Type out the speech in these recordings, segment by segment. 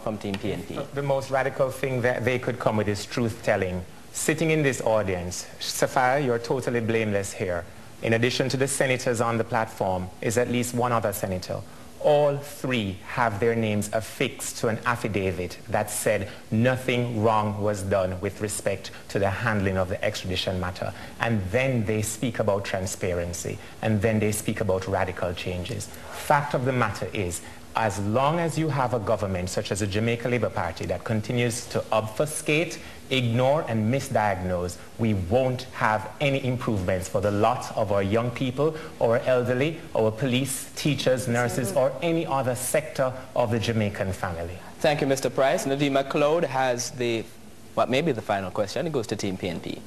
from Team PNP. The most radical thing that they could come with is truth-telling. Sitting in this audience, Sapphire, you're totally blameless here. In addition to the senators on the platform, is at least one other senator. All three have their names affixed to an affidavit that said nothing wrong was done with respect to the handling of the extradition matter. And then they speak about transparency, and then they speak about radical changes. Fact of the matter is, as long as you have a government such as the Jamaica Labour Party that continues to obfuscate, ignore and misdiagnose, we won't have any improvements for the lot of our young people, our elderly, our police, teachers, nurses, or any other sector of the Jamaican family. Thank you, Mr. Pryce. Nadeem McLeod has what may be the final question. It goes to Team PNP.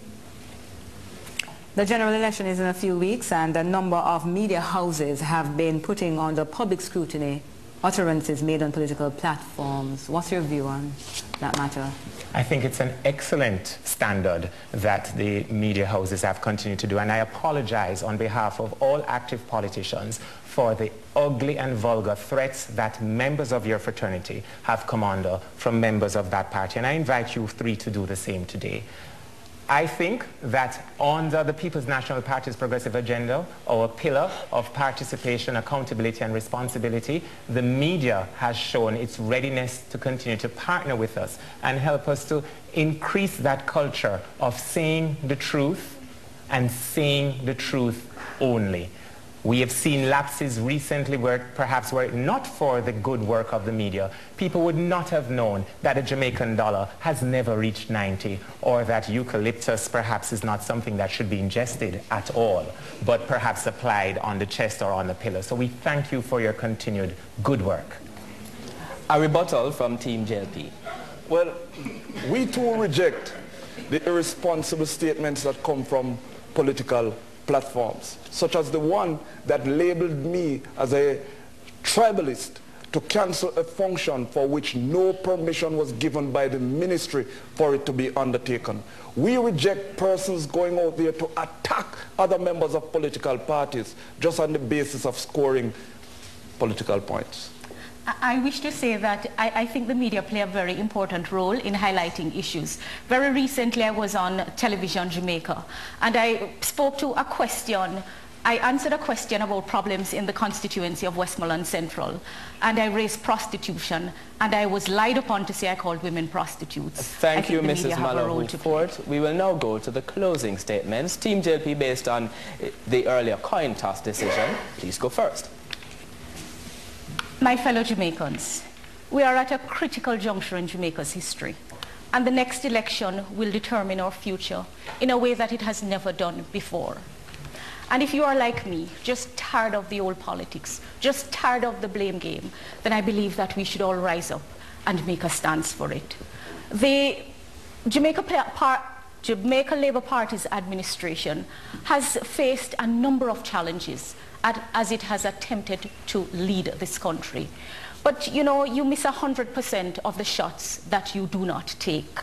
The general election is in a few weeks, and a number of media houses have been putting under public scrutiny utterances made on political platforms. What's your view on that matter? I think it's an excellent standard that the media houses have continued to do, and I apologize on behalf of all active politicians for the ugly and vulgar threats that members of your fraternity have come under from members of that party, and I invite you three to do the same today. I think that under the People's National Party's progressive agenda, our pillar of participation, accountability and responsibility, the media has shown its readiness to continue to partner with us and help us to increase that culture of saying the truth and saying the truth only. We have seen lapses recently where perhaps were it not for the good work of the media, people would not have known that a Jamaican dollar has never reached 90, or that eucalyptus perhaps is not something that should be ingested at all, but perhaps applied on the chest or on the pillow. So we thank you for your continued good work. A rebuttal from Team JLP. Well, we too reject the irresponsible statements that come from political platforms, such as the one that labeled me as a tribalist to cancel a function for which no permission was given by the ministry for it to be undertaken. We reject persons going out there to attack other members of political parties just on the basis of scoring political points. I wish to say that I think the media play a very important role in highlighting issues. Very recently I was on Television Jamaica and I spoke to a question. I answered a question about problems in the constituency of Westmoreland Central, and I raised prostitution, and I was lied upon to say I called women prostitutes. Thank you, Mrs. Malahoo Forte. We will now go to the closing statements. Team JLP, based on the earlier coin toss decision, please go first. My fellow Jamaicans, we are at a critical juncture in Jamaica's history, and the next election will determine our future in a way that it has never done before. And if you are like me, just tired of the old politics, just tired of the blame game, then I believe that we should all rise up and make a stance for it. The Jamaica Labour Party's administration has faced a number of challenges as it has attempted to lead this country. But you know, you miss 100% of the shots that you do not take.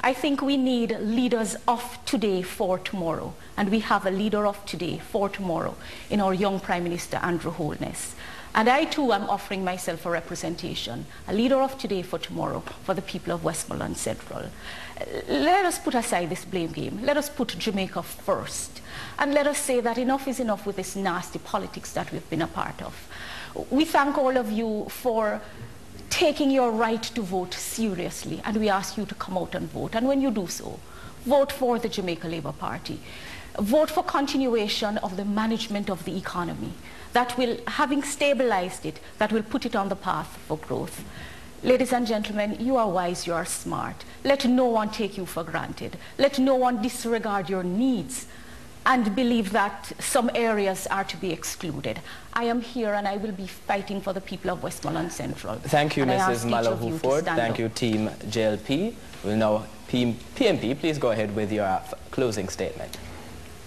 I think we need leaders of today for tomorrow, and we have a leader of today for tomorrow in our young Prime Minister Andrew Holness. And I too am offering myself a representation, a leader of today for tomorrow for the people of Westmoreland Central. Let us put aside this blame game. Let us put Jamaica first. And let us say that enough is enough with this nasty politics that we've been a part of. We thank all of you for taking your right to vote seriously, and we ask you to come out and vote. And when you do so, vote for the Jamaica Labour Party. Vote for continuation of the management of the economy that will, having stabilized it, that will put it on the path for growth. Ladies and gentlemen, you are wise, you are smart. Let no one take you for granted. Let no one disregard your needs and believe that some areas are to be excluded. I am here and I will be fighting for the people of Westmoreland Central. Thank you, Mrs. Malahoo Forte. Thank you, Team JLP. We'll now, Team PNP, please go ahead with your closing statement.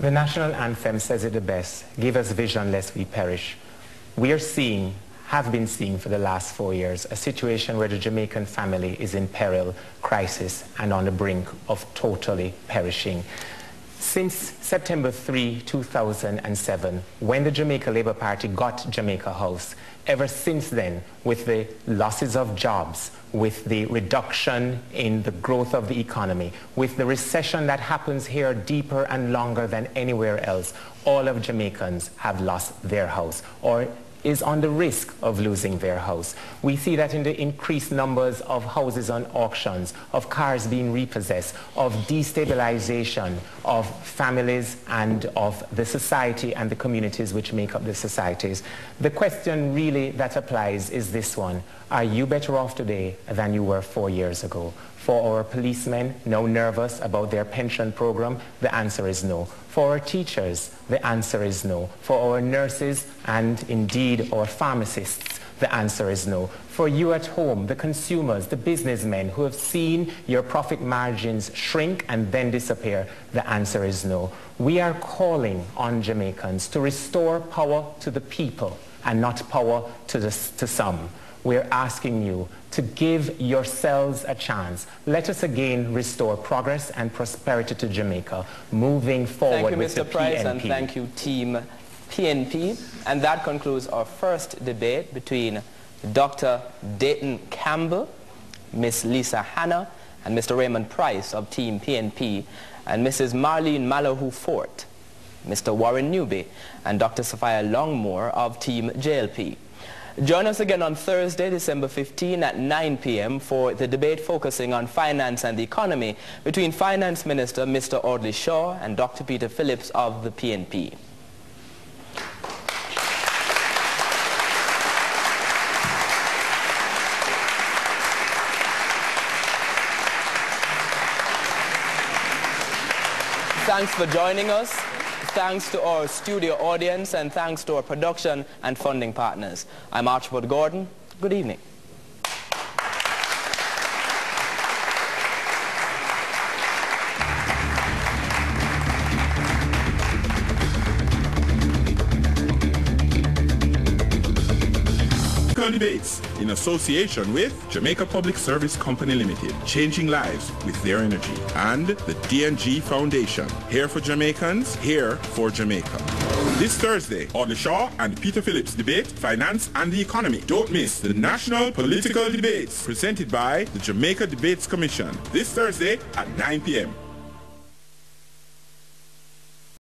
The national anthem says it the best: give us vision lest we perish. We are seeing, have been seeing for the last 4 years, a situation where the Jamaican family is in peril, crisis, and on the brink of totally perishing. Since September 3, 2007, when the Jamaica Labour Party got Jamaica House, ever since then, with the losses of jobs, with the reduction in the growth of the economy, with the recession that happens here deeper and longer than anywhere else, all of Jamaicans have lost their house or is on the risk of losing their house. We see that in the increased numbers of houses on auctions, of cars being repossessed, of destabilization of families and of the society and the communities which make up the societies. The question really that applies is this one: are you better off today than you were 4 years ago? For our policemen, now nervous about their pension program, the answer is no. For our teachers, the answer is no. For our nurses and indeed our pharmacists, the answer is no. For you at home, the consumers, the businessmen who have seen your profit margins shrink and then disappear, the answer is no. We are calling on Jamaicans to restore power to the people and not power to some. We're asking you to give yourselves a chance. Let us again restore progress and prosperity to Jamaica, moving forward with the PNP. Thank you, Mr. Pryce, and thank you, Team PNP. And that concludes our first debate between Dr. Dayton Campbell, Ms. Lisa Hanna, and Mr. Raymond Pryce of Team PNP, and Mrs. Marlene Malahoo Forte, Mr. Warren Newby, and Dr. Sapphire Longmore of Team JLP. Join us again on Thursday, December 15 at 9 p.m. for the debate focusing on finance and the economy between Finance Minister Mr. Audley Shaw and Dr. Peter Phillips of the PNP. Thanks for joining us. Thanks to our studio audience and thanks to our production and funding partners. I'm Archibald Gordon. Good evening. Debates in association with Jamaica Public Service Company Limited, changing lives with their energy, and the D&G Foundation, here for Jamaicans, here for Jamaica. This Thursday, Audley Shaw and Peter Phillips debate finance and the economy. Don't miss the national political debates presented by the Jamaica Debates Commission this Thursday at 9 p.m.